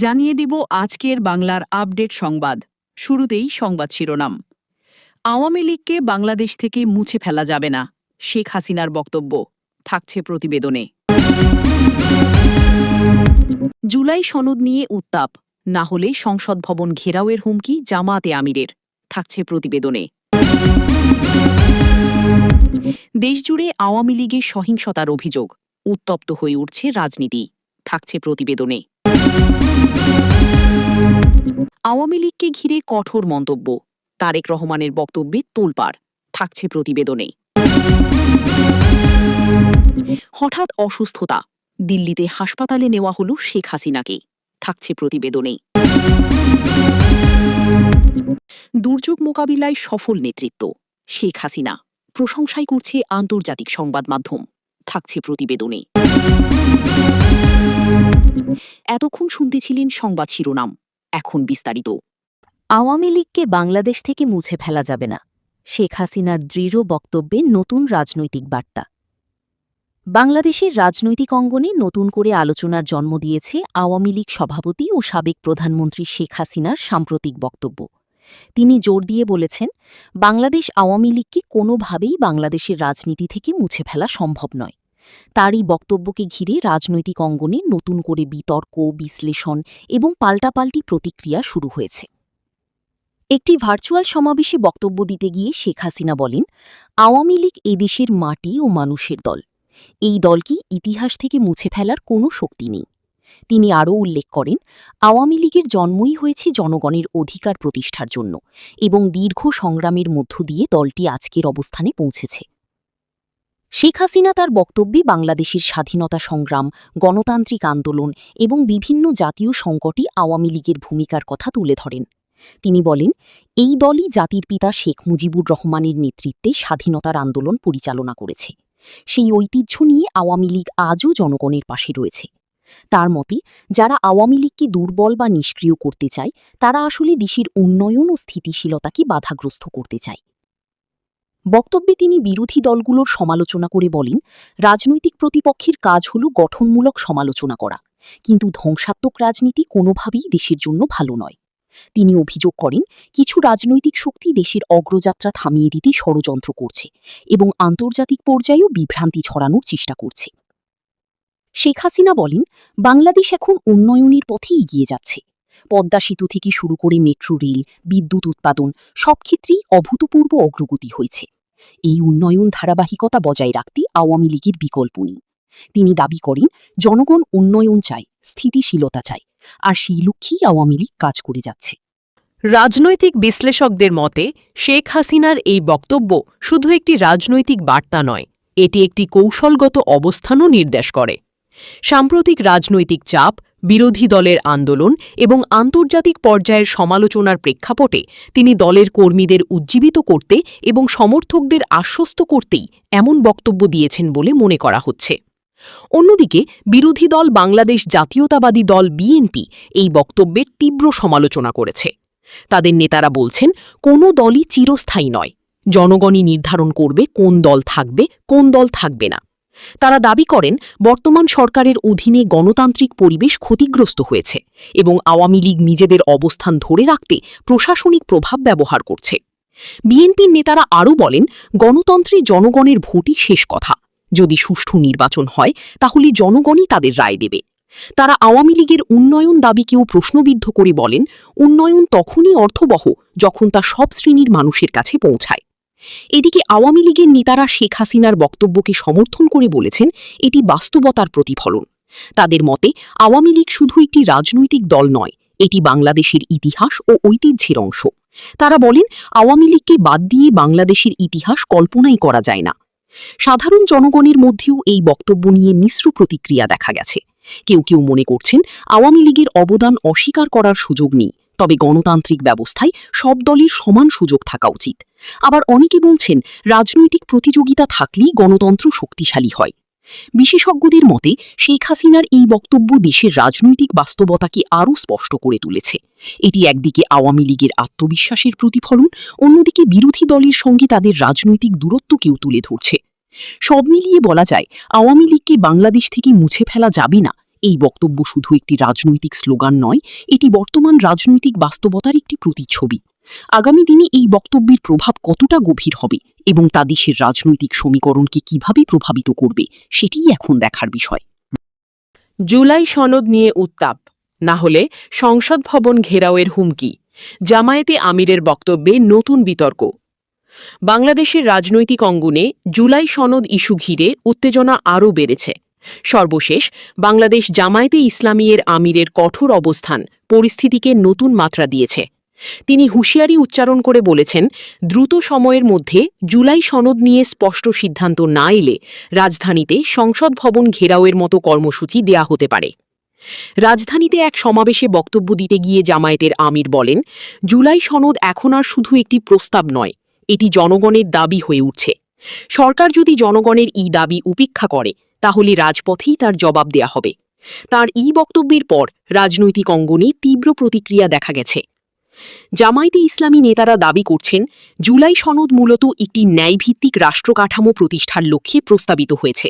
জানিয়ে দিব আজকের বাংলার আপডেট সংবাদ। শুরুতেই সংবাদ শিরোনাম। আওয়ামী লীগকে বাংলাদেশ থেকে মুছে ফেলা যাবে না, শেখ হাসিনার বক্তব্য থাকছে প্রতিবেদনে। জুলাই সনদ নিয়ে উত্তাপ, না হলে সংসদ ভবন ঘেরাওয়ের হুমকি জামায়াতে আমিরের, থাকছে প্রতিবেদনে। দেশজুড়ে আওয়ামী লীগের সহিংসতার অভিযোগ, উত্তপ্ত হয়ে উঠছে রাজনীতি, থাকছে প্রতিবেদনে। আওয়ামী লীগকে ঘিরে কঠোর মন্তব্য, তারেক রহমানের বক্তব্যে তোলপাড়, থাকছে প্রতিবেদনে। হঠাৎ অসুস্থতা, দিল্লিতে হাসপাতালে নেওয়া হলো শেখ হাসিনাকে, থাকছে প্রতিবেদনে। দুর্যোগ মোকাবিলায় সফল নেতৃত্ব, শেখ হাসিনা, প্রশংসাই করছে আন্তর্জাতিক সংবাদ মাধ্যম, থাকছে প্রতিবেদনে। এতক্ষণ শুনতেছিলেন সংবাদ শিরোনাম, এখন বিস্তারিত। আওয়ামী লীগকে বাংলাদেশ থেকে মুছে ফেলা যাবে না, শেখ হাসিনার দৃঢ় বক্তব্যে নতুন রাজনৈতিক বার্তা। বাংলাদেশের রাজনৈতিক অঙ্গনে নতুন করে আলোচনার জন্ম দিয়েছে আওয়ামী লীগ সভাপতি ও সাবেক প্রধানমন্ত্রী শেখ হাসিনার সাম্প্রতিক বক্তব্য। তিনি জোর দিয়ে বলেছেন, বাংলাদেশ আওয়ামী লীগকে কোনোভাবেই বাংলাদেশের রাজনীতি থেকে মুছে ফেলা সম্ভব নয়। তারই বক্তব্যকে ঘিরে রাজনৈতিক অঙ্গনে নতুন করে বিতর্ক, বিশ্লেষণ এবং পাল্টাপাল্টি প্রতিক্রিয়া শুরু হয়েছে। একটি ভার্চুয়াল সমাবেশে বক্তব্য দিতে গিয়ে শেখ হাসিনা বলেন, আওয়ামী লীগ এদেশের মাটি ও মানুষের দল। এই দলকে ইতিহাস থেকে মুছে ফেলার কোনো শক্তি নেই। তিনি আরও উল্লেখ করেন, আওয়ামী লীগের জন্মই হয়েছে জনগণের অধিকার প্রতিষ্ঠার জন্য এবং দীর্ঘ সংগ্রামের মধ্য দিয়ে দলটি আজকের অবস্থানে পৌঁছেছে। শেখ হাসিনা তার বক্তব্যে বাংলাদেশের স্বাধীনতা সংগ্রাম, গণতান্ত্রিক আন্দোলন এবং বিভিন্ন জাতীয় সংকটে আওয়ামী লীগের ভূমিকার কথা তুলে ধরেন। তিনি বলেন, এই দলই জাতির পিতা শেখ মুজিবুর রহমানের নেতৃত্বে স্বাধীনতার আন্দোলন পরিচালনা করেছে। সেই ঐতিহ্য নিয়ে আওয়ামী লীগ আজও জনগণের পাশে রয়েছে। তার মতে, যারা আওয়ামী লীগকে দুর্বল বা নিষ্ক্রিয় করতে চায়, তারা আসলে দেশের উন্নয়ন ও স্থিতিশীলতাকে বাধাগ্রস্ত করতে চায়। বক্তব্যে তিনি বিরোধী দলগুলোর সমালোচনা করে বলেন, রাজনৈতিক প্রতিপক্ষের কাজ হল গঠনমূলক সমালোচনা করা, কিন্তু ধ্বংসাত্মক রাজনীতি কোনোভাবেই দেশের জন্য ভালো নয়। তিনি অভিযোগ করেন, কিছু রাজনৈতিক শক্তি দেশের অগ্রযাত্রা থামিয়ে দিতে ষড়যন্ত্র করছে এবং আন্তর্জাতিক পর্যায়েও বিভ্রান্তি ছড়ানোর চেষ্টা করছে। শেখ হাসিনা বলেন, বাংলাদেশ এখন উন্নয়নের পথে এগিয়ে যাচ্ছে। পদ্মা সেতু থেকে শুরু করে মেট্রো রেল, বিদ্যুৎ উৎপাদন সব ক্ষেত্রেই অভূতপূর্ব অগ্রগতি হয়েছে। এই উন্নয়ন ধারাবাহিকতা বজায় রাখতে আওয়ামী লীগের বিকল্প নেই। তিনি দাবি করেন, জনগণ উন্নয়ন চায়, স্থিতিশীলতা চায়, আর সেই লক্ষ্যেই আওয়ামী লীগ কাজ করে যাচ্ছে। রাজনৈতিক বিশ্লেষকদের মতে, শেখ হাসিনার এই বক্তব্য শুধু একটি রাজনৈতিক বার্তা নয়, এটি একটি কৌশলগত অবস্থানও নির্দেশ করে। সাম্প্রতিক রাজনৈতিক চাপ, বিরোধী দলের আন্দোলন এবং আন্তর্জাতিক পর্যায়ের সমালোচনার প্রেক্ষাপটে তিনি দলের কর্মীদের উজ্জীবিত করতে এবং সমর্থকদের আশ্বস্ত করতেই এমন বক্তব্য দিয়েছেন বলে মনে করা হচ্ছে। অন্যদিকে বিরোধী দল বাংলাদেশ জাতীয়তাবাদী দল বিএনপি এই বক্তব্যের তীব্র সমালোচনা করেছে। তাদের নেতারা বলছেন, কোনো দলই চিরস্থায়ী নয়, জনগণই নির্ধারণ করবে কোন দল থাকবে, কোন দল থাকবে না। তারা দাবি করেন, বর্তমান সরকারের অধীনে গণতান্ত্রিক পরিবেশ ক্ষতিগ্রস্ত হয়েছে এবং আওয়ামী লীগ নিজেদের অবস্থান ধরে রাখতে প্রশাসনিক প্রভাব ব্যবহার করছে। বিএনপির নেতারা আরও বলেন, গণতন্ত্রে জনগণের ভোটই শেষ কথা। যদি সুষ্ঠু নির্বাচন হয়, তাহলে জনগণই তাদের রায় দেবে। তারা আওয়ামী লীগের উন্নয়ন দাবিকেও প্রশ্নবিদ্ধ করে বলেন, উন্নয়ন তখনই অর্থবহ যখন তা সব শ্রেণীর মানুষের কাছে পৌঁছায়। এদিকে আওয়ামী লীগের নেতারা শেখ হাসিনার বক্তব্যকে সমর্থন করে বলেছেন, এটি বাস্তবতার প্রতিফলন। তাদের মতে, আওয়ামী লীগ শুধু একটি রাজনৈতিক দল নয়, এটি বাংলাদেশের ইতিহাস ও ঐতিহ্যের অংশ। তারা বলেন, আওয়ামী লীগকে বাদ দিয়ে বাংলাদেশের ইতিহাস কল্পনাই করা যায় না। সাধারণ জনগণের মধ্যেও এই বক্তব্য নিয়ে মিশ্র প্রতিক্রিয়া দেখা গেছে। কেউ কেউ মনে করছেন, আওয়ামী লীগের অবদান অস্বীকার করার সুযোগ নেই, তবে গণতান্ত্রিক ব্যবস্থায় সব দলের সমান সুযোগ থাকা উচিত। আবার অনেকে বলছেন, রাজনৈতিক প্রতিযোগিতা থাকলেই গণতন্ত্র শক্তিশালী হয়। বিশেষজ্ঞদের মতে, শেখ হাসিনার এই বক্তব্য দেশের রাজনৈতিক বাস্তবতাকে আরও স্পষ্ট করে তুলেছে। এটি একদিকে আওয়ামী লীগের আত্মবিশ্বাসের প্রতিফলন, অন্যদিকে বিরোধী দলের সঙ্গে তাদের রাজনৈতিক দূরত্বকেও তুলে ধরছে। সব মিলিয়ে বলা যায়, আওয়ামী লীগকে বাংলাদেশ থেকে মুছে ফেলা যাবে না, এই বক্তব্য শুধু একটি রাজনৈতিক স্লোগান নয়, এটি বর্তমান রাজনৈতিক বাস্তবতার একটি প্রতিচ্ছবি। আগামী দিনে এই বক্তব্যের প্রভাব কতটা গভীর হবে এবং তা দেশের রাজনৈতিক সমীকরণকে কিভাবে প্রভাবিত করবে, সেটিই এখন দেখার বিষয়। জুলাই সনদ নিয়ে উত্তাপ, না হলে সংসদ ভবন ঘেরাওয়ের হুমকি, জামায়াতে আমিরের বক্তব্যে নতুন বিতর্ক। বাংলাদেশের রাজনৈতিক অঙ্গনে জুলাই সনদ ইস্যু ঘিরে উত্তেজনা আরও বেড়েছে। সর্বশেষ বাংলাদেশ জামায়াতে ইসলামীর আমিরের কঠোর অবস্থান পরিস্থিতিকে নতুন মাত্রা দিয়েছে। তিনি হুঁশিয়ারি উচ্চারণ করে বলেছেন, দ্রুত সময়ের মধ্যে জুলাই সনদ নিয়ে স্পষ্ট সিদ্ধান্ত না এলে রাজধানীতে সংসদ ভবন ঘেরাওয়ের মতো কর্মসূচি দেয়া হতে পারে। রাজধানীতে এক সমাবেশে বক্তব্য দিতে গিয়ে জামায়াতের আমির বলেন, জুলাই সনদ এখন আর শুধু একটি প্রস্তাব নয়, এটি জনগণের দাবি হয়ে উঠছে। সরকার যদি জনগণের এই দাবি উপেক্ষা করে তাহলে রাজপথেই তার জবাব দেয়া হবে। তার এই বক্তব্যের পর রাজনৈতিক অঙ্গনে তীব্র প্রতিক্রিয়া দেখা গেছে। জামায়াতে ইসলামী নেতারা দাবি করছেন, জুলাই সনদ মূলত একটি ন্যায়ভিত্তিক রাষ্ট্রকাঠামো প্রতিষ্ঠার লক্ষ্যে প্রস্তাবিত হয়েছে।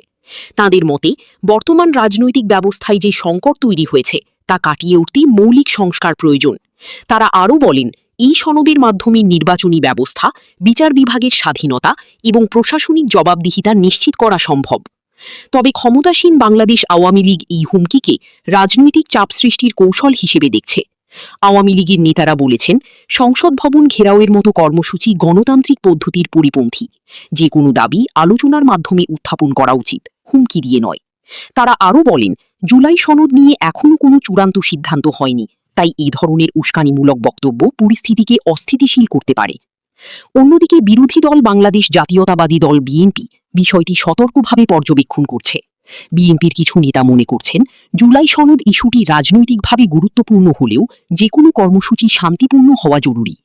তাঁদের মতে বর্তমান রাজনৈতিক ব্যবস্থায় যে সংকট তৈরি হয়েছে তা কাটিয়ে উঠতে মৌলিক সংস্কার প্রয়োজন। তারা আরও বলেন, এই সনদের মাধ্যমে নির্বাচনী ব্যবস্থা, বিচার বিভাগের স্বাধীনতা এবং প্রশাসনিক জবাবদিহিতা নিশ্চিত করা সম্ভব। তবে ক্ষমতাসীন বাংলাদেশ আওয়ামী লীগ এই হুমকিকে রাজনৈতিক চাপ সৃষ্টির কৌশল হিসেবে দেখছে। আওয়ামী লীগের নেতারা বলেছেন, সংসদ ভবন ঘেরাওয়ের মতো কর্মসূচি গণতান্ত্রিক পদ্ধতির পরিপন্থী। যে কোনো দাবি আলোচনার মাধ্যমে উত্থাপন করা উচিত, হুমকি দিয়ে নয়। তারা আরও বলেন, জুলাই সনদ নিয়ে এখনও কোনো চূড়ান্ত সিদ্ধান্ত হয়নি, তাই এই ধরনের উস্কানিমূলক বক্তব্য পরিস্থিতিকে অস্থিতিশীল করতে পারে। অন্যদিকে বিরোধী দল বাংলাদেশ জাতীয়তাবাদী দল বিএনপি বিষয়টি সতর্কভাবে পর্যবেক্ষণ করছে। বিএনপির কিছু নেতা মনে করছেন, জুলাই সনদ ইস্যুটি রাজনৈতিকভাবে গুরুত্বপূর্ণ হলেও যে কোনো কর্মসূচি শান্তিপূর্ণ হওয়া জরুরি।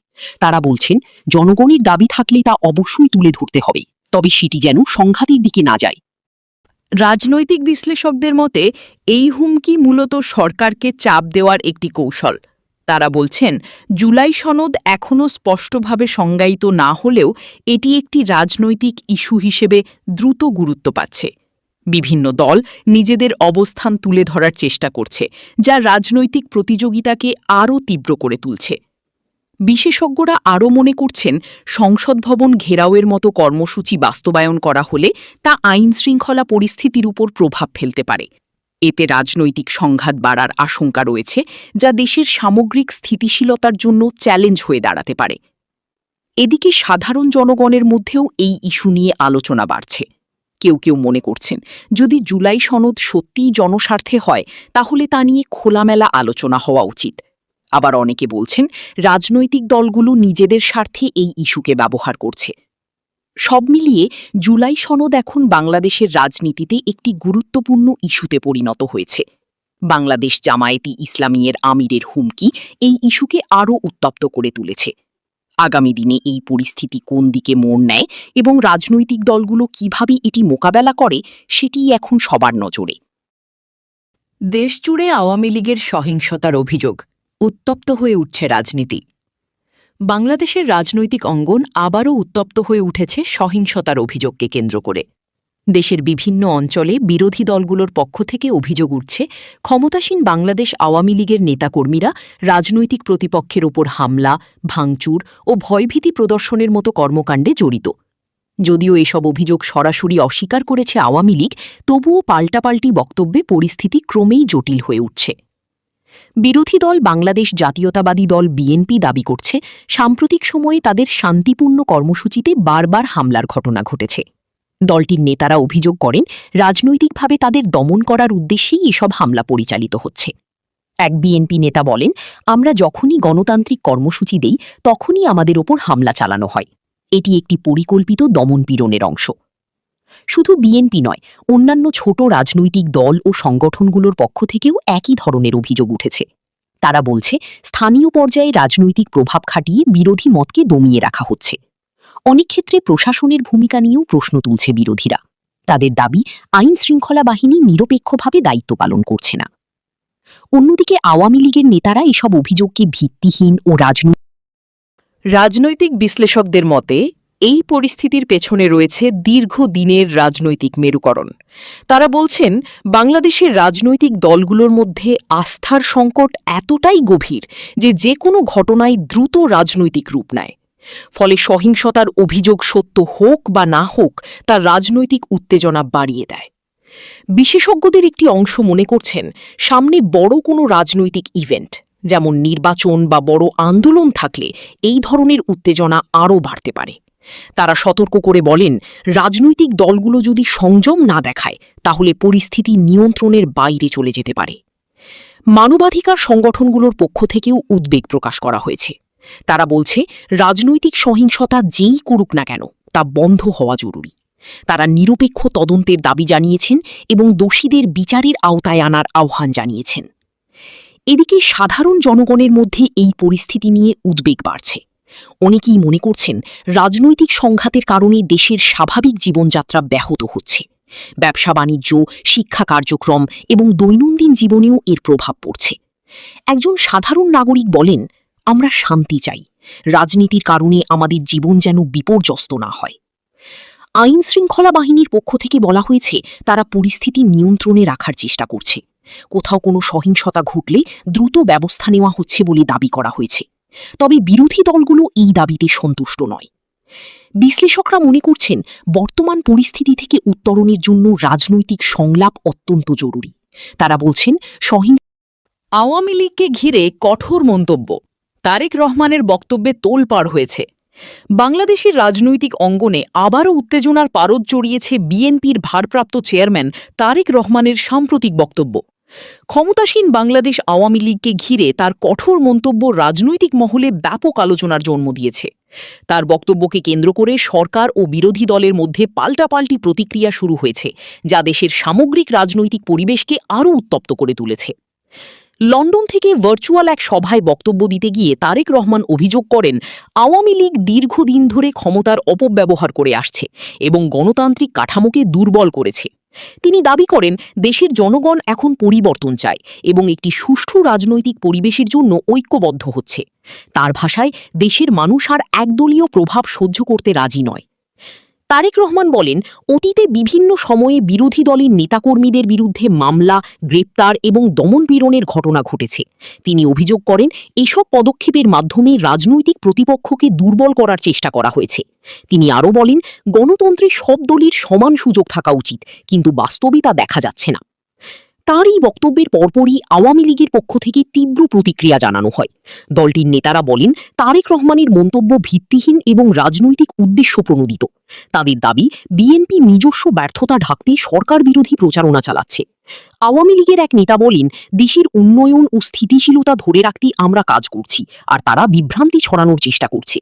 তারা বলছেন, জনগণের দাবি থাকলে তা অবশ্যই তুলে ধরতে হবে, তবে সেটি যেন সংঘাতের দিকে না যায়। রাজনৈতিক বিশ্লেষকদের মতে এই হুমকি মূলত সরকারকে চাপ দেওয়ার একটি কৌশল। তারা বলছেন, জুলাই সনদ এখনও স্পষ্টভাবে সংজ্ঞায়িত না হলেও এটি একটি রাজনৈতিক ইস্যু হিসেবে দ্রুত গুরুত্ব পাচ্ছে। বিভিন্ন দল নিজেদের অবস্থান তুলে ধরার চেষ্টা করছে, যা রাজনৈতিক প্রতিযোগিতাকে আরও তীব্র করে তুলছে। বিশেষজ্ঞরা আরও মনে করছেন, সংসদ ভবন ঘেরাওয়ের মতো কর্মসূচি বাস্তবায়ন করা হলে তা আইনশৃঙ্খলা পরিস্থিতির উপর প্রভাব ফেলতে পারে। এতে রাজনৈতিক সংঘাত বাড়ার আশঙ্কা রয়েছে, যা দেশের সামগ্রিক স্থিতিশীলতার জন্য চ্যালেঞ্জ হয়ে দাঁড়াতে পারে। এদিকে সাধারণ জনগণের মধ্যেও এই ইস্যু নিয়ে আলোচনা বাড়ছে। কেউ কেউ মনে করছেন, যদি জুলাই সনদ সত্যিই জনস্বার্থে হয় তাহলে তা নিয়ে খোলামেলা আলোচনা হওয়া উচিত। আবার অনেকে বলছেন, রাজনৈতিক দলগুলো নিজেদের স্বার্থে এই ইস্যুকে ব্যবহার করছে। সব মিলিয়ে জুলাই সনদ এখন বাংলাদেশের রাজনীতিতে একটি গুরুত্বপূর্ণ ইস্যুতে পরিণত হয়েছে। বাংলাদেশ জামায়াতে ইসলামীর আমিরের হুমকি এই ইস্যুকে আরও উত্তপ্ত করে তুলেছে। আগামী দিনে এই পরিস্থিতি কোন দিকে মোড় নেয় এবং রাজনৈতিক দলগুলো কিভাবে এটি মোকাবেলা করে, সেটিই এখন সবার নজরে। দেশজুড়ে আওয়ামী লীগের সহিংসতার অভিযোগ, উত্তপ্ত হয়ে উঠছে রাজনীতি। বাংলাদেশের রাজনৈতিক অঙ্গন আবারও উত্তপ্ত হয়ে উঠেছে সহিংসতার অভিযোগকে কেন্দ্র করে। দেশের বিভিন্ন অঞ্চলে বিরোধী দলগুলোর পক্ষ থেকে অভিযোগ উঠছে, ক্ষমতাসীন বাংলাদেশ আওয়ামী লীগের নেতাকর্মীরা রাজনৈতিক প্রতিপক্ষের ওপর হামলা, ভাঙচুর ও ভয়ভীতি প্রদর্শনের মতো কর্মকাণ্ডে জড়িত। যদিও এসব অভিযোগ সরাসরি অস্বীকার করেছে আওয়ামী লীগ, তবুও পাল্টাপাল্টি বক্তব্যে পরিস্থিতি ক্রমেই জটিল হয়ে উঠছে। বিরোধী দল বাংলাদেশ জাতীয়তাবাদী দল বিএনপি দাবি করছে, সাম্প্রতিক সময়ে তাদের শান্তিপূর্ণ কর্মসূচিতে বারবার হামলার ঘটনা ঘটেছে। দলটির নেতারা অভিযোগ করেন, রাজনৈতিকভাবে তাদের দমন করার উদ্দেশ্যেই এসব হামলা পরিচালিত হচ্ছে। এক বিএনপি নেতা বলেন, আমরা যখনই গণতান্ত্রিক কর্মসূচি দেই তখনই আমাদের ওপর হামলা চালানো হয়। এটি একটি পরিকল্পিত দমনপীড়নের অংশ। শুধু বিএনপি নয়, অন্যান্য ছোট রাজনৈতিক দল ও সংগঠনগুলোর পক্ষ থেকেও একই ধরনের অভিযোগ উঠেছে। তারা বলছে, স্থানীয় পর্যায়ে রাজনৈতিক প্রভাব খাটিয়ে বিরোধী মতকে দমিয়ে রাখা হচ্ছে। অনেক ক্ষেত্রে প্রশাসনের ভূমিকা নিয়েও প্রশ্ন তুলছে বিরোধীরা। তাদের দাবি, আইন শৃঙ্খলা বাহিনী নিরপেক্ষভাবে দায়িত্ব পালন করছে না। অন্যদিকে আওয়ামী লীগের নেতারা এসব অভিযোগকে ভিত্তিহীন ও রাজনৈতিক বিশ্লেষকদের মতে এই পরিস্থিতির পেছনে রয়েছে দীর্ঘদিনের রাজনৈতিক মেরুকরণ। তারা বলছেন, বাংলাদেশের রাজনৈতিক দলগুলোর মধ্যে আস্থার সংকট এতটাই গভীর যে কোনো ঘটনায় দ্রুত রাজনৈতিক রূপ নেয়। ফলে সহিংসতার অভিযোগ সত্য হোক বা না হোক, তা রাজনৈতিক উত্তেজনা বাড়িয়ে দেয়। বিশেষজ্ঞদের একটি অংশ মনে করছেন, সামনে বড় কোনো রাজনৈতিক ইভেন্ট, যেমন নির্বাচন বা বড় আন্দোলন থাকলে এই ধরনের উত্তেজনা আরও বাড়তে পারে। তারা সতর্ক করে বলেন, রাজনৈতিক দলগুলো যদি সংযম না দেখায় তাহলে পরিস্থিতি নিয়ন্ত্রণের বাইরে চলে যেতে পারে। মানবাধিকার সংগঠনগুলোর পক্ষ থেকেও উদ্বেগ প্রকাশ করা হয়েছে। তারা বলছে, রাজনৈতিক সহিংসতা যেই করুক না কেন, তা বন্ধ হওয়া জরুরি। তারা নিরপেক্ষ তদন্তের দাবি জানিয়েছেন এবং দোষীদের বিচারের আওতায় আনার আহ্বান জানিয়েছেন। এদিকে সাধারণ জনগণের মধ্যে এই পরিস্থিতি নিয়ে উদ্বেগ বাড়ছে। অনেকেই মনে করছেন, রাজনৈতিক সংঘাতের কারণে দেশের স্বাভাবিক জীবনযাত্রা ব্যাহত হচ্ছে। ব্যবসা বাণিজ্য, শিক্ষা কার্যক্রম এবং দৈনন্দিন জীবনেও এর প্রভাব পড়ছে। একজন সাধারণ নাগরিক বলেন, আমরা শান্তি চাই, রাজনীতির কারণে আমাদের জীবন যেন বিপর্যস্ত না হয়। আইন শৃঙ্খলা বাহিনীর পক্ষ থেকে বলা হয়েছে, তারা পরিস্থিতি নিয়ন্ত্রণে রাখার চেষ্টা করছে। কোথাও কোনো সহিংসতা ঘটলে দ্রুত ব্যবস্থা নেওয়া হচ্ছে বলে দাবি করা হয়েছে। তবে বিরোধী দলগুলো এই দাবিতে সন্তুষ্ট নয়। বিশ্লেষকরা মনে করছেন, বর্তমান পরিস্থিতি থেকে উত্তরণের জন্য রাজনৈতিক সংলাপ অত্যন্ত জরুরি। তারা বলছেন, আওয়ামী লীগকে ঘিরে কঠোর মন্তব্য। তারেক রহমানের বক্তব্যে তোলপাড় হয়েছে। বাংলাদেশের রাজনৈতিক অঙ্গনে আবারও উত্তেজনার পারদ জড়িয়েছে বিএনপির ভারপ্রাপ্ত চেয়ারম্যান তারেক রহমানের সাম্প্রতিক বক্তব্য। ক্ষমতাসীন বাংলাদেশ আওয়ামী লীগকে ঘিরে তার কঠোর মন্তব্য রাজনৈতিক মহলে ব্যাপক আলোচনার জন্ম দিয়েছে। তার বক্তব্যকে কেন্দ্র করে সরকার ও বিরোধী দলের মধ্যে পাল্টাপাল্টি প্রতিক্রিয়া শুরু হয়েছে, যা দেশের সামগ্রিক রাজনৈতিক পরিবেশকে আরও উত্তপ্ত করে তুলেছে। লন্ডন থেকে ভার্চুয়াল এক সভায় বক্তব্য দিতে গিয়ে তারেক রহমান অভিযোগ করেন, আওয়ামী লীগ দীর্ঘদিন ধরে ক্ষমতার অপব্যবহার করে আসছে এবং গণতান্ত্রিক কাঠামোকে দুর্বল করেছে। তিনি দাবি করেন, দেশের জনগণ এখন পরিবর্তন চায় এবং একটি সুষ্ঠু রাজনৈতিক পরিবেশের জন্য ঐক্যবদ্ধ হচ্ছে। তার ভাষায়, দেশের মানুষ আর একদলীয় প্রভাব সহ্য করতে রাজি নয়। তারেক রহমান বলেন, অতীতে বিভিন্ন সময়ে বিরোধী দলের নেতাকর্মীদের বিরুদ্ধে মামলা, গ্রেপ্তার এবং দমনপীড়নের ঘটনা ঘটেছে। তিনি অভিযোগ করেন, এসব পদক্ষেপের মাধ্যমে রাজনৈতিক প্রতিপক্ষকে দুর্বল করার চেষ্টা করা হয়েছে। তিনি আরও বলেন, গণতন্ত্রে সব দলের সমান সুযোগ থাকা উচিত, কিন্তু বাস্তবে তা দেখা যাচ্ছে না। তার এই বক্তব্যের পরপরই আওয়ামী লীগের পক্ষ থেকে তীব্র প্রতিক্রিয়া জানানো হয়। দলটির নেতারা বলেন, তারেক রহমানের মন্তব্য ভিত্তিহীন এবং রাজনৈতিক উদ্দেশ্য প্রণোদিত। তাদের দাবি, বিএনপি নিজস্ব ব্যর্থতা ঢাকতে সরকার বিরোধী প্রচারণা চালাচ্ছে। আওয়ামী লীগের এক নেতা বলেন, দেশের উন্নয়ন ও স্থিতিশীলতা ধরে রাখতে আমরা কাজ করছি, আর তারা বিভ্রান্তি ছড়ানোর চেষ্টা করছে।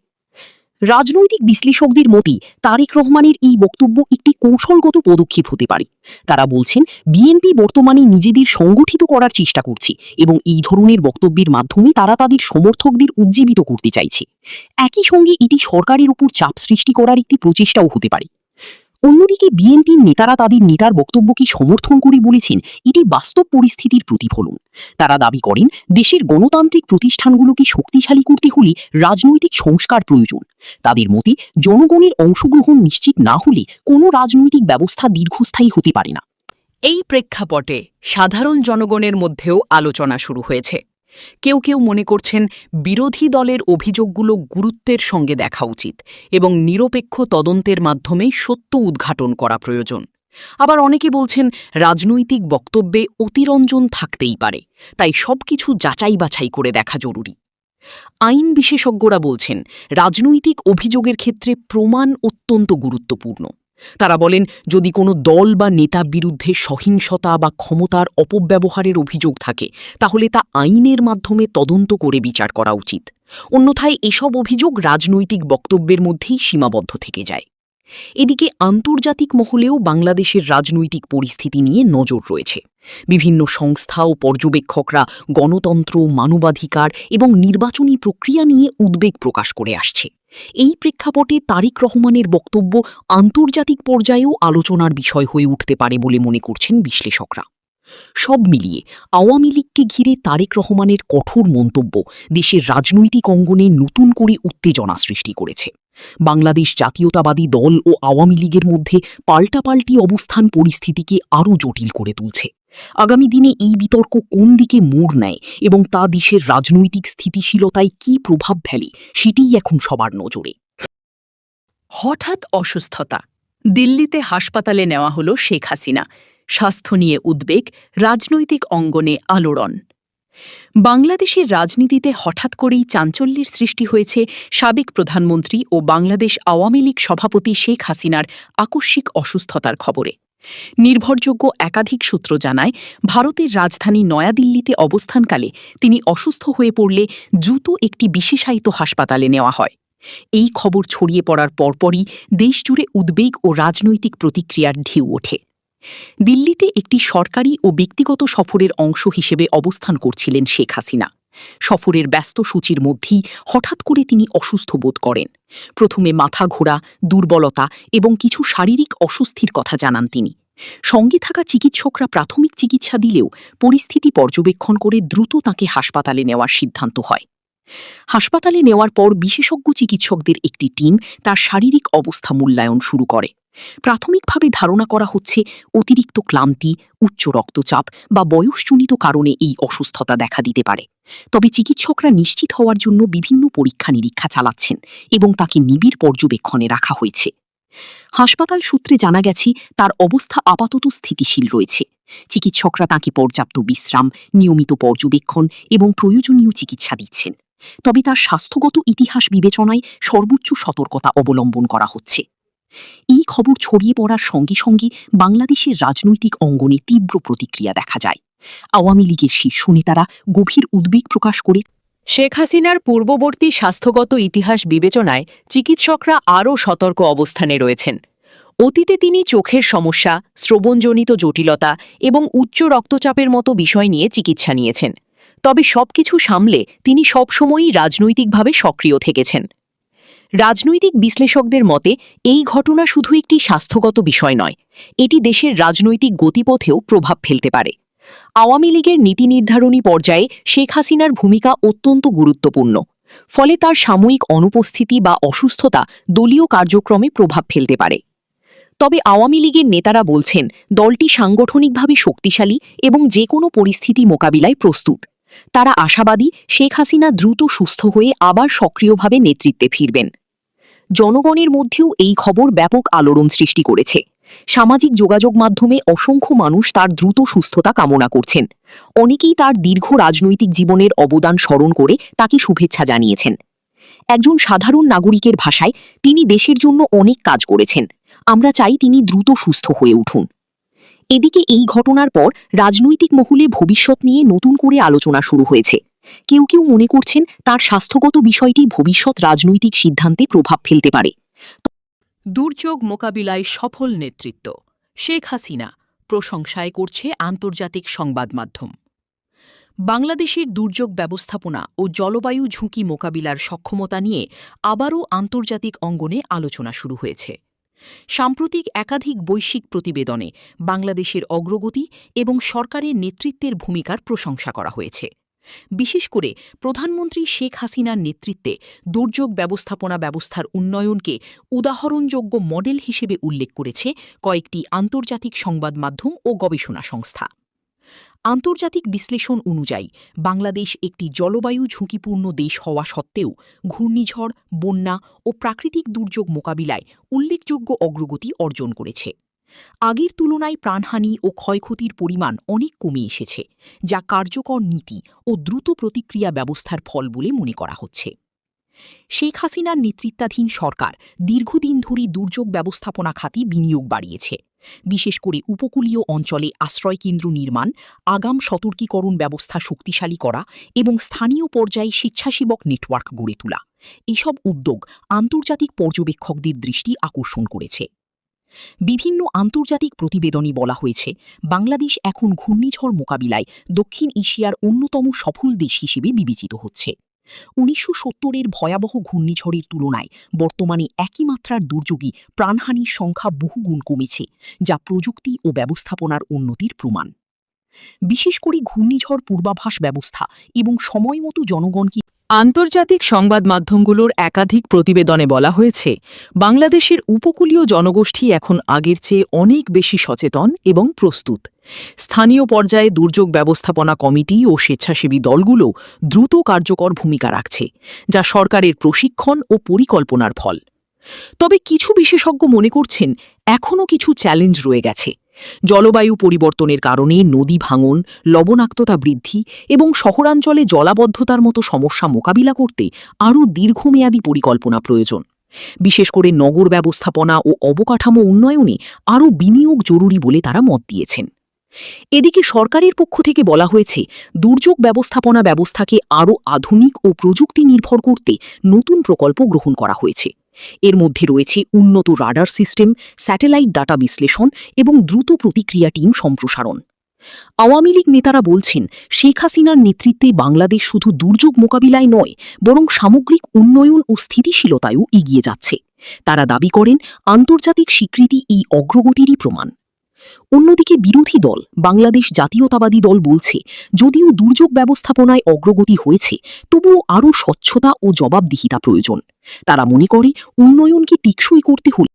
রাজনৈতিক বিশ্লেষকদের মতে, তারেক রহমানের এই বক্তব্য একটি কৌশলগত পদক্ষেপ হতে পারে। তারা বলছেন, বিএনপি বর্তমানে নিজেদের সংগঠিত করার চেষ্টা করছে এবং এই ধরনের বক্তব্যের মাধ্যমে তারা তাদের সমর্থকদের উজ্জীবিত করতে চাইছে। একই সঙ্গে এটি সরকারের উপর চাপ সৃষ্টি করার একটি প্রচেষ্টাও হতে পারে। অন্যদিকে বিএনপির নেতারা তাদের নেতার বক্তব্যকে সমর্থন করে বলেছেন, এটি বাস্তব পরিস্থিতির প্রতিফলন। তারা দাবি করেন, দেশের গণতান্ত্রিক প্রতিষ্ঠানগুলোকে শক্তিশালী করতে হলে রাজনৈতিক সংস্কার প্রয়োজন। তাদের মতে, জনগণের অংশগ্রহণ নিশ্চিত না হলে কোনো রাজনৈতিক ব্যবস্থা দীর্ঘস্থায়ী হতে পারে না। এই প্রেক্ষাপটে সাধারণ জনগণের মধ্যেও আলোচনা শুরু হয়েছে। কেউ কেউ মনে করছেন, বিরোধী দলের অভিযোগগুলো গুরুত্বের সঙ্গে দেখা উচিত এবং নিরপেক্ষ তদন্তের মাধ্যমে সত্য উদ্ঘাটন করা প্রয়োজন। আবার অনেকে বলছেন, রাজনৈতিক বক্তব্যে অতিরঞ্জন থাকতেই পারে, তাই সবকিছু যাচাই বাছাই করে দেখা জরুরি। আইন বিশেষজ্ঞরা বলছেন, রাজনৈতিক অভিযোগের ক্ষেত্রে প্রমাণ অত্যন্ত গুরুত্বপূর্ণ। তারা বলেন, যদি কোনো দল বা নেতার বিরুদ্ধে সহিংসতা বা ক্ষমতার অপব্যবহারের অভিযোগ থাকে, তাহলে তা আইনের মাধ্যমে তদন্ত করে বিচার করা উচিত। অন্যথায় এসব অভিযোগ রাজনৈতিক বক্তব্যের মধ্যেই সীমাবদ্ধ থেকে যায়। এদিকে আন্তর্জাতিক মহলেও বাংলাদেশের রাজনৈতিক পরিস্থিতি নিয়ে নজর রয়েছে। বিভিন্ন সংস্থা ও পর্যবেক্ষকরা গণতন্ত্র, মানবাধিকার এবং নির্বাচনী প্রক্রিয়া নিয়ে উদ্বেগ প্রকাশ করে আসছে। এই প্রেক্ষাপটে তারেক রহমানের বক্তব্য আন্তর্জাতিক পর্যায়েও আলোচনার বিষয় হয়ে উঠতে পারে বলে মনে করছেন বিশ্লেষকরা। সব মিলিয়ে আওয়ামী লীগকে ঘিরে তারেক রহমানের কঠোর মন্তব্য দেশের রাজনৈতিক অঙ্গনে নতুন করে উত্তেজনা সৃষ্টি করেছে। বাংলাদেশ জাতীয়তাবাদী দল ও আওয়ামী লীগের মধ্যে পাল্টাপাল্টি অবস্থান পরিস্থিতিকে আরও জটিল করে তুলছে। আগামী দিনে এই বিতর্ক কোন দিকে মোড় নেয় এবং তা দেশের রাজনৈতিক স্থিতিশীলতায় কী প্রভাব ফেলে সেটিই এখন সবার নজরে। হঠাৎ অসুস্থতা, দিল্লিতে হাসপাতালে নেওয়া হল শেখ হাসিনা। স্বাস্থ্য নিয়ে উদ্বেগ, রাজনৈতিক অঙ্গনে আলোড়ন। বাংলাদেশের রাজনীতিতে হঠাৎ করেই চাঞ্চল্যের সৃষ্টি হয়েছে সাবেক প্রধানমন্ত্রী ও বাংলাদেশ আওয়ামী লীগ সভাপতি শেখ হাসিনার আকস্মিক অসুস্থতার খবরে। নির্ভরযোগ্য একাধিক সূত্র জানায়, ভারতের রাজধানী নয়াদিল্লিতে অবস্থানকালে তিনি অসুস্থ হয়ে পড়লে দ্রুত একটি বিশেষায়িত হাসপাতালে নেওয়া হয়। এই খবর ছড়িয়ে পড়ার পরপরই দেশজুড়ে উদ্বেগ ও রাজনৈতিক প্রতিক্রিয়ার ঢেউ ওঠে। দিল্লিতে একটি সরকারি ও ব্যক্তিগত সফরের অংশ হিসেবে অবস্থান করছিলেন শেখ হাসিনা। সফরের ব্যস্ত সূচির মধ্যেই হঠাৎ করে তিনি অসুস্থ বোধ করেন। প্রথমে মাথা ঘোরা, দুর্বলতা এবং কিছু শারীরিক অস্বস্তির কথা জানান তিনি। সঙ্গে থাকা চিকিৎসকরা প্রাথমিক চিকিৎসা দিলেও পরিস্থিতি পর্যবেক্ষণ করে দ্রুত তাঁকে হাসপাতালে নেওয়ার সিদ্ধান্ত হয়। হাসপাতালে নেওয়ার পর বিশেষজ্ঞ চিকিৎসকদের একটি টিম তার শারীরিক অবস্থা মূল্যায়ন শুরু করে। প্রাথমিকভাবে ধারণা করা হচ্ছে অতিরিক্ত ক্লান্তি, উচ্চ রক্তচাপ বা বয়সজনিত কারণে এই অসুস্থতা দেখা দিতে পারে। তবে চিকিৎসকরা নিশ্চিত হওয়ার জন্য বিভিন্ন পরীক্ষা নিরীক্ষা চালাচ্ছেন এবং তাকে নিবিড় পর্যবেক্ষণে রাখা হয়েছে। হাসপাতাল সূত্রে জানা গেছে তার অবস্থা আপাতত স্থিতিশীল রয়েছে। চিকিৎসকরা তাঁকে পর্যাপ্ত বিশ্রাম, নিয়মিত পর্যবেক্ষণ এবং প্রয়োজনীয় চিকিৎসা দিচ্ছেন। তবে তার স্বাস্থ্যগত ইতিহাস বিবেচনায় সর্বোচ্চ সতর্কতা অবলম্বন করা হচ্ছে। এই খবর ছড়িয়ে পড়ার সঙ্গে সঙ্গে বাংলাদেশের রাজনৈতিক অঙ্গনে তীব্র প্রতিক্রিয়া দেখা যায়। আওয়ামী লীগের শীর্ষ নেতারা গভীর উদ্বেগ প্রকাশ করে শেখ হাসিনার পূর্ববর্তী স্বাস্থ্যগত ইতিহাস বিবেচনায় চিকিৎসকরা আরও সতর্ক অবস্থানে রয়েছেন। অতীতে তিনি চোখের সমস্যা, শ্রবণজনিত জটিলতা এবং উচ্চ রক্তচাপের মতো বিষয় নিয়ে চিকিৎসা নিয়েছেন। তবে সবকিছু সামলে তিনি সবসময়ই রাজনৈতিকভাবে সক্রিয় থেকেছেন। রাজনৈতিক বিশ্লেষকদের মতে এই ঘটনা শুধু একটি স্বাস্থ্যগত বিষয় নয়, এটি দেশের রাজনৈতিক গতিপথেও প্রভাব ফেলতে পারে। আওয়ামী লীগের নীতি নির্ধারণী পর্যায়ে শেখ হাসিনার ভূমিকা অত্যন্ত গুরুত্বপূর্ণ। ফলে তার সাময়িক অনুপস্থিতি বা অসুস্থতা দলীয় কার্যক্রমে প্রভাব ফেলতে পারে। তবে আওয়ামী লীগের নেতারা বলছেন দলটি সাংগঠনিকভাবে শক্তিশালী এবং যে কোনো পরিস্থিতি মোকাবিলায় প্রস্তুত। তারা আশাবাদী শেখ হাসিনা দ্রুত সুস্থ হয়ে আবার সক্রিয়ভাবে নেতৃত্বে ফিরবেন। জনগণের মধ্যেও এই খবর ব্যাপক আলোড়ন সৃষ্টি করেছে। সামাজিক যোগাযোগ মাধ্যমে অসংখ্য মানুষ তার দ্রুত সুস্থতা কামনা করছেন। অনেকেই তার দীর্ঘ রাজনৈতিক জীবনের অবদান স্মরণ করে তাকে শুভেচ্ছা জানিয়েছেন। একজন সাধারণ নাগরিকের ভাষায়, তিনি দেশের জন্য অনেক কাজ করেছেন। আমরা চাই তিনি দ্রুত সুস্থ হয়ে উঠুন। এদিকে এই ঘটনার পর রাজনৈতিক মহলে ভবিষ্যৎ নিয়ে নতুন করে আলোচনা শুরু হয়েছে। কেউ কেউ মনে করছেন তার স্বাস্থ্যগত বিষয়টি ভবিষ্যৎ রাজনৈতিক সিদ্ধান্তে প্রভাব ফেলতে পারে। দুর্যোগ মোকাবিলায় সফল নেতৃত্ব, শেখ হাসিনা প্রশংসায় করছে আন্তর্জাতিক সংবাদ মাধ্যম। বাংলাদেশের দুর্যোগ ব্যবস্থাপনা ও জলবায়ু ঝুঁকি মোকাবিলার সক্ষমতা নিয়ে আবারও আন্তর্জাতিক অঙ্গনে আলোচনা শুরু হয়েছে। সাম্প্রতিক একাধিক বৈশ্বিক প্রতিবেদনে বাংলাদেশের অগ্রগতি এবং সরকারের নেতৃত্বের ভূমিকার প্রশংসা করা হয়েছে। বিশেষ করে প্রধানমন্ত্রী শেখ হাসিনার নেতৃত্বে দুর্যোগ ব্যবস্থাপনা ব্যবস্থার উন্নয়নকে উদাহরণযোগ্য মডেল হিসেবে উল্লেখ করেছে কয়েকটি আন্তর্জাতিক সংবাদ মাধ্যম ও গবেষণা সংস্থা। আন্তর্জাতিক বিশ্লেষণ অনুযায়ী বাংলাদেশ একটি জলবায়ু ঝুঁকিপূর্ণ দেশ হওয়া সত্ত্বেও ঘূর্ণিঝড়, বন্যা ও প্রাকৃতিক দুর্যোগ মোকাবিলায় উল্লেখযোগ্য অগ্রগতি অর্জন করেছে। আগের তুলনায় প্রাণহানি ও ক্ষয়ক্ষতির পরিমাণ অনেক কমে এসেছে, যা কার্যকর নীতি ও দ্রুত প্রতিক্রিয়া ব্যবস্থার ফল বলে মনে করা হচ্ছে। শেখ হাসিনার নেতৃত্বাধীন সরকার দীর্ঘদিন ধরে দুর্যোগ ব্যবস্থাপনা খাতে বিনিয়োগ বাড়িয়েছে। বিশেষ করে উপকূলীয় অঞ্চলে আশ্রয়কেন্দ্র নির্মাণ, আগাম সতর্কীকরণ ব্যবস্থা শক্তিশালী করা এবং স্থানীয় পর্যায়ে স্বেচ্ছাসেবক নেটওয়ার্ক গড়ে তোলা। এসব উদ্যোগ আন্তর্জাতিক পর্যবেক্ষকদের দৃষ্টি আকর্ষণ করেছে। বিভিন্ন আন্তর্জাতিক প্রতিবেদনে বলা হয়েছে বাংলাদেশ এখন ঘূর্ণিঝড় মোকাবিলায় দক্ষিণ এশিয়ার অন্যতম সফল দেশ হিসেবে বিবেচিত হচ্ছে। ১৯৭০-এর ভয়াবহ ঘূর্ণিঝড়ের তুলনায় বর্তমানে একই মাত্রার দুর্যোগী প্রাণহানির সংখ্যা বহুগুণ কমেছে, যা প্রযুক্তি ও ব্যবস্থাপনার উন্নতির প্রমাণ। বিশেষ করে ঘূর্ণিঝড় পূর্বাভাস ব্যবস্থা এবং সময়মতো জনগণকে আন্তর্জাতিক সংবাদ মাধ্যমগুলোর একাধিক প্রতিবেদনে বলা হয়েছে বাংলাদেশের উপকূলীয় জনগোষ্ঠী এখন আগের চেয়ে অনেক বেশি সচেতন এবং প্রস্তুত। স্থানীয় পর্যায়ে দুর্যোগ ব্যবস্থাপনা কমিটি ও স্বেচ্ছাসেবী দলগুলো দ্রুত কার্যকর ভূমিকা রাখছে, যা সরকারের প্রশিক্ষণ ও পরিকল্পনার ফল। তবে কিছু বিশেষজ্ঞ মনে করছেন এখনও কিছু চ্যালেঞ্জ রয়ে গেছে। জলবায়ু পরিবর্তনের কারণে নদী ভাঙন, লবণাক্ততা বৃদ্ধি এবং শহরাঞ্চলে জলাবদ্ধতার মতো সমস্যা মোকাবিলা করতে আরও দীর্ঘমেয়াদী পরিকল্পনা প্রয়োজন। বিশেষ করে নগর ব্যবস্থাপনা ও অবকাঠামো উন্নয়নে আরও বিনিয়োগ জরুরি বলে তারা মত দিয়েছেন। এদিকে সরকারের পক্ষ থেকে বলা হয়েছে দুর্যোগ ব্যবস্থাপনা ব্যবস্থাকে আরও আধুনিক ও প্রযুক্তি নির্ভর করতে নতুন প্রকল্প গ্রহণ করা হয়েছে। এর মধ্যে রয়েছে উন্নত রাডার সিস্টেম, স্যাটেলাইট ডাটা বিশ্লেষণ এবং দ্রুত প্রতিক্রিয়া টিম সম্প্রসারণ। আওয়ামী লীগ নেতারা বলছেন শেখ হাসিনার নেতৃত্বে বাংলাদেশ শুধু দুর্যোগ মোকাবিলায় নয়, বরং সামগ্রিক উন্নয়ন ও স্থিতিশীলতায়ও এগিয়ে যাচ্ছে। তারা দাবি করেন আন্তর্জাতিক স্বীকৃতি এই অগ্রগতিরই প্রমাণ। অন্যদিকে বিরোধী দল বাংলাদেশ জাতীয়তাবাদী দল বলছে যদিও দুর্যোগ ব্যবস্থাপনায় অগ্রগতি হয়েছে, তবুও আরও স্বচ্ছতা ও জবাবদিহিতা প্রয়োজন। তারা মনে করে উন্নয়নকে টেকসই করতে হলে